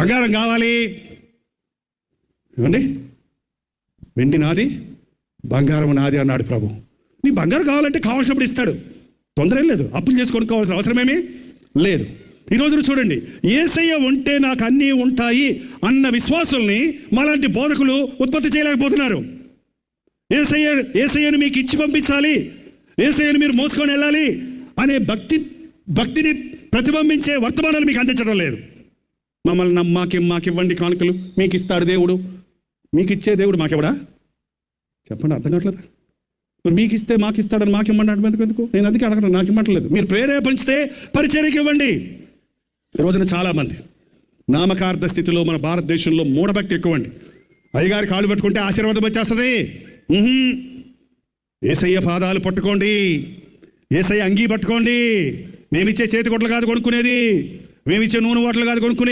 బంగారం కావాలి, ఇవ్వండి, వెండి నాది, బంగారం నాది అన్నాడు ప్రభు. నీ బంగారం కావాలంటే కావాల్సినప్పుడు ఇస్తాడు, తొందర ఏం లేదు. అప్పులు చేసి కొనుక్కోవాల్సిన అవసరమేమీ లేదు. ఈ రోజున చూడండి, యేసయ్య ఉంటే నాకు అన్నీ ఉంటాయి అన్న విశ్వాసుల్ని మాలాంటి బోధకులు ఉత్పత్తి చేయలేకపోతున్నారు. యేసయ్యను మీకు ఇచ్చి పంపించాలి, యేసయ్యను మీరు మోసుకొని వెళ్ళాలి అనే భక్తిని ప్రతిబింబించే వర్తమానాలు మీకు అందించడం లేదు. మమ్మల్ని మాకివ్వండి కానుకలు, మీకు ఇస్తాడు దేవుడు. మీకు ఇచ్చే దేవుడు మాకెవడా చెప్పండి, అర్థం కావట్లేదా? మరి మీకు ఇస్తే మాకు ఇస్తాడని మాకు ఇవ్వమంటే ఎందుకు? నేను అందుకే అడగను, నాకు ఇవ్వట్లేదు. మీరు ప్రేరేపించితే పరిచర్యకి ఇవ్వండి. ఈ రోజున చాలామంది నామకార్థ స్థితిలో మన భారతదేశంలో మూఢభక్తి ఎక్కువ అండి. అయ్యగారి కాళ్ళు పట్టుకుంటే ఆశీర్వాదం వచ్చేస్తుంది. యేసయ్య పాదాలు పట్టుకోండి, యేసయ్య అంగీ పట్టుకోండి. మేమిచ్చే చేతి కొట్లు కాదు కొనుక్కునేది, మేమిచ్చే నూనె ఓట్లు కాదు కొనుక్కునేది.